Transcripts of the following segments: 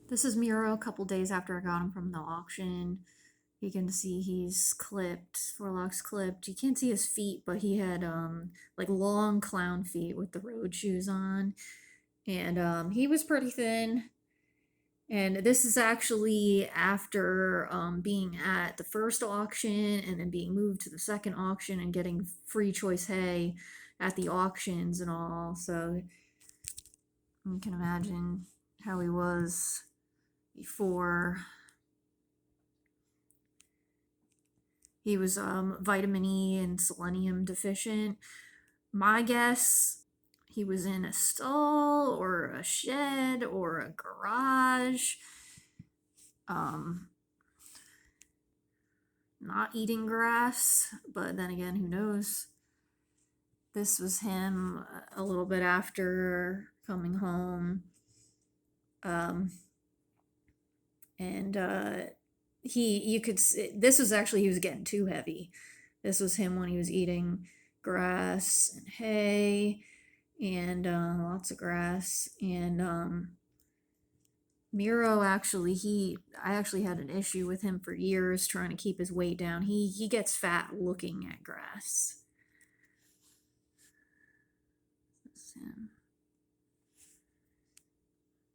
This is Miro a couple days after I got him from the auction. You can see he's clipped, forelocks clipped. You can't see his feet, but he had like long clown feet with the road shoes on. And he was pretty thin. And this is actually after being at the first auction and then being moved to the second auction and getting free choice hay at the auctions and all. So you can imagine how he was before. He was vitamin E and selenium deficient. My guess, he was in a stall or a shed or a garage, um, not eating grass, but then again, who knows? This was him a little bit after coming home. Um, and you could see, this was actually, he was getting too heavy. This was him when he was eating grass and hay and lots of grass. And Miro actually, I actually had an issue with him for years trying to keep his weight down. He gets fat looking at grass. That's him.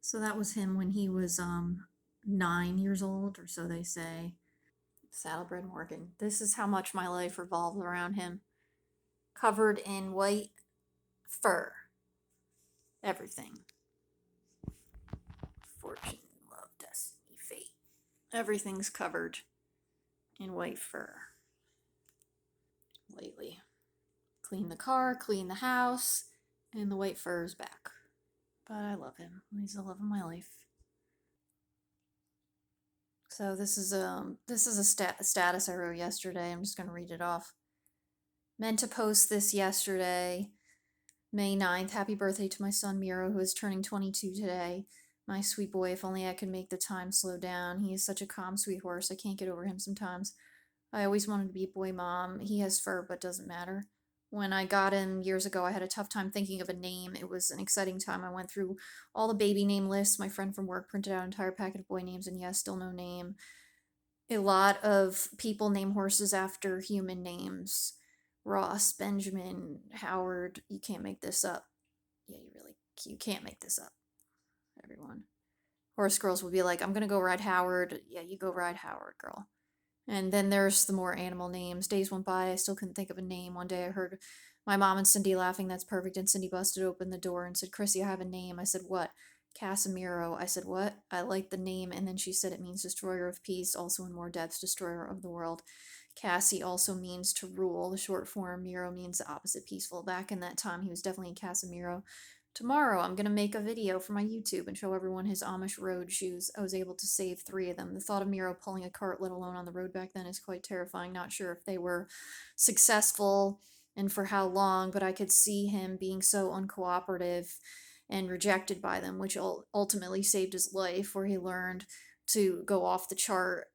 So that was him when he was 9 years old, or so they say. Saddlebred Morgan. This is how much my life revolved around him. Covered in white fur. Everything. Fortune, love, destiny, fate. Everything's covered in white fur. Lately. Clean the car, clean the house, and the white fur is back. But I love him. He's the love of my life. So this is a status I wrote yesterday. I'm just gonna read it off. Meant to post this yesterday, May 9th. Happy birthday to my son Miro, who is turning 22 today. My sweet boy, if only I could make the time slow down. He is such a calm, sweet horse. I can't get over him sometimes. I always wanted to be a boy mom. He has fur, but doesn't matter. When I got him years ago, I had a tough time thinking of a name. It was an exciting time. I went through all the baby name lists. My friend from work printed out an entire packet of boy names, and yes, still no name. A lot of people name horses after human names. Ross, Benjamin, Howard. You can't make this up. Yeah, you can't make this up, everyone. Horse girls will be like, I'm gonna go ride Howard. Yeah, you go ride Howard, girl. And then there's the more animal names. Days went by, I still couldn't think of a name. One day I heard my mom and Cindy laughing, that's perfect, and Cindy busted open the door and said, Chrissy, I have a name. I said, what? Casimiro. I said, what? I like the name, and then she said it means destroyer of peace, also in more depth, destroyer of the world. Cassie also means to rule. The short form Miro means the opposite, peaceful. Back in that time, he was definitely Casimiro. Tomorrow, I'm going to make a video for my YouTube and show everyone his Amish road shoes. I was able to save 3 of them. The thought of Miro pulling a cart, let alone on the road back then, is quite terrifying. Not sure if they were successful and for how long, but I could see him being so uncooperative and rejected by them, which ultimately saved his life, where he learned to go off the chart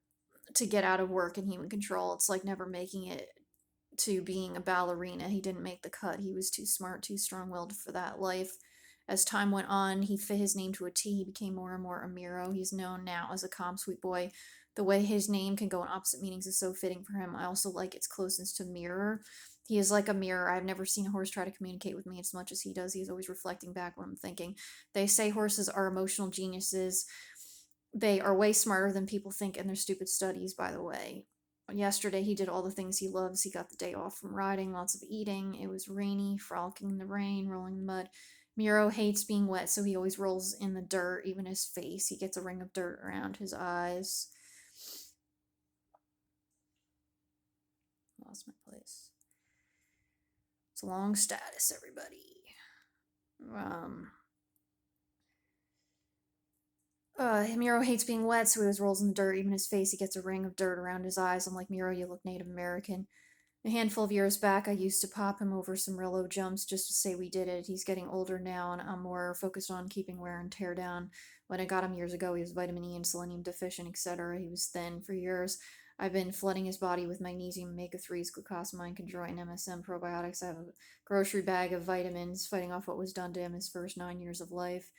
to get out of work and human control. It's like never making it to being a ballerina. He didn't make the cut. He was too smart, too strong willed for that life. As time went on, he fit his name to a T. He became more and more a Miro. He's known now as a calm, sweet boy. The way his name can go in opposite meanings is so fitting for him. I also like its closeness to mirror. He is like a mirror. I've never seen a horse try to communicate with me as much as he does. He's always reflecting back what I'm thinking. They say horses are emotional geniuses. They are way smarter than people think in their stupid studies, by the way. Yesterday, he did all the things he loves. He got the day off from riding, lots of eating. It was rainy, frolicking in the rain, rolling in the mud. Miro hates being wet, so he always rolls in the dirt, even his face. He gets a ring of dirt around his eyes. Lost my place. It's a long status, everybody. Miro hates being wet, so he always rolls in the dirt. Even his face, he gets a ring of dirt around his eyes. I'm like, Miro, you look Native American. A handful of years back, I used to pop him over some real low jumps just to say we did it. He's getting older now, and I'm more focused on keeping wear and tear down. When I got him years ago, he was vitamin E and selenium deficient, etc. He was thin for years. I've been flooding his body with magnesium, omega-3s, glucosamine, chondroitin, MSM, probiotics. I have a grocery bag of vitamins, fighting off what was done to him his first 9 years of life.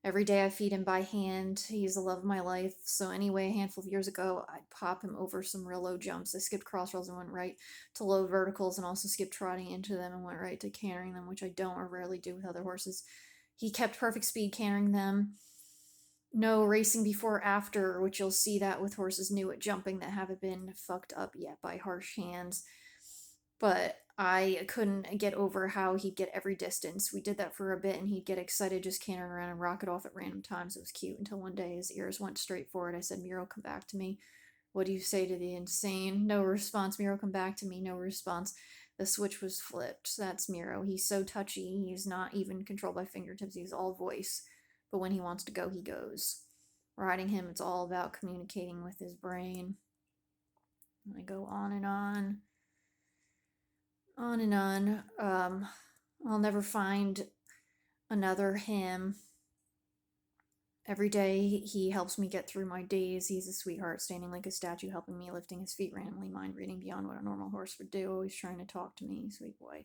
Every day I feed him by hand. He's the love of my life. So anyway, a handful of years ago, I'd pop him over some real low jumps. I skipped cross rolls and went right to low verticals, and also skipped trotting into them and went right to cantering them, which I don't or rarely do with other horses. He kept perfect speed cantering them. No racing before or after, which you'll see that with horses new at jumping that haven't been fucked up yet by harsh hands. But I couldn't get over how he'd get every distance. We did that for a bit, and he'd get excited just cantering around and rocket off at random times. It was cute until one day his ears went straight forward. I said, Miro, come back to me. What do you say to the insane? No response. Miro, come back to me. No response. The switch was flipped. That's Miro. He's so touchy. He's not even controlled by fingertips. He's all voice. But when he wants to go, he goes. Riding him, it's all about communicating with his brain. I go on and on. On and on. I'll never find another him. Every day he helps me get through my days. He's a sweetheart, standing like a statue, helping me, lifting his feet randomly, mind reading beyond what a normal horse would do, always trying to talk to me, sweet boy.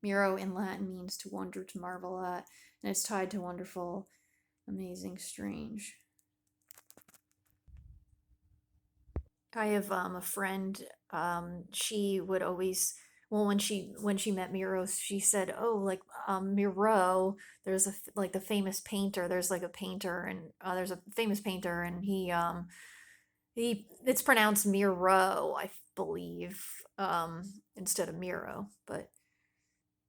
Miro in Latin means to wonder, to marvel at, and it's tied to wonderful, amazing, strange. I have a friend. She would always, well, when she met Miros, she said, "Oh, like Miro, there's like the famous painter. There's like a painter, and there's a famous painter, and he it's pronounced Miro, I believe, instead of Miro. But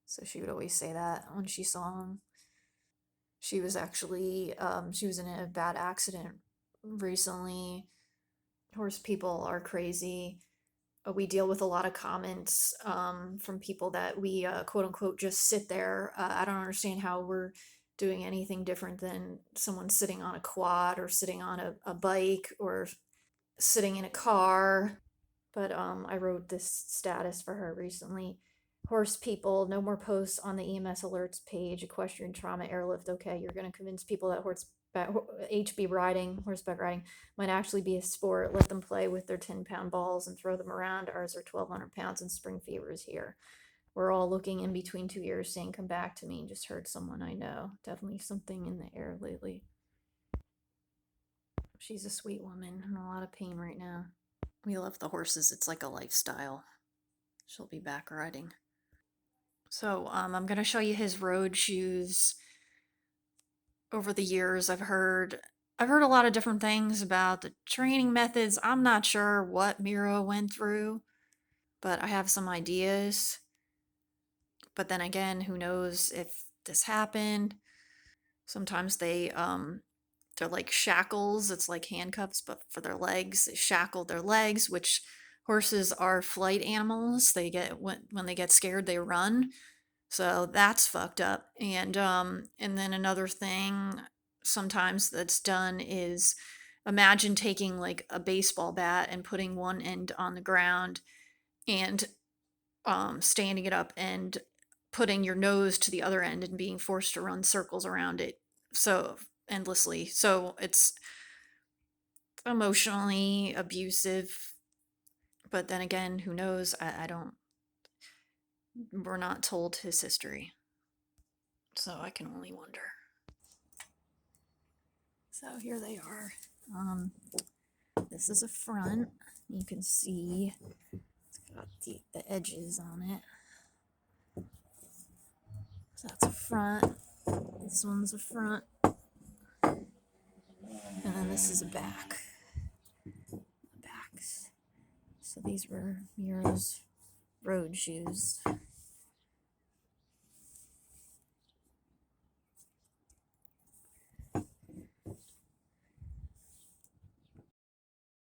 so she would always say that when she saw him. She was in a bad accident recently. Horse people are crazy. We deal with a lot of comments from people that we quote unquote just sit there. I don't understand how we're doing anything different than someone sitting on a quad or sitting on a bike or sitting in a car. But I wrote this status for her recently. Horse people, no more posts on the EMS alerts page. Equestrian trauma airlift. Okay, you're going to convince people that HB riding, horseback riding, might actually be a sport. Let them play with their 10-pound balls and throw them around. Ours are 1,200 pounds, and spring fever is here. We're all looking in between two ears, saying, "Come back to me." Just heard someone I know. Definitely something in the air lately. She's a sweet woman in a lot of pain right now. We love the horses. It's like a lifestyle. She'll be back riding. So I'm gonna show you his road shoes. Over the years, I've heard a lot of different things about the training methods. I'm not sure what Miro went through, but I have some ideas. But then again, who knows if this happened? Sometimes they're like shackles. It's like handcuffs, but for their legs. They shackle their legs, which horses are flight animals. They get when they get scared, they run. So that's fucked up. And then another thing sometimes that's done is imagine taking like a baseball bat and putting one end on the ground and standing it up and putting your nose to the other end and being forced to run circles around it so endlessly. So it's emotionally abusive. But then again, who knows? I don't, we're not told his history. So I can only wonder. So here they are. This is a front. You can see it's got the edges on it. So that's a front. This one's a front. And then this is a back. Backs. So these were Miro's road shoes.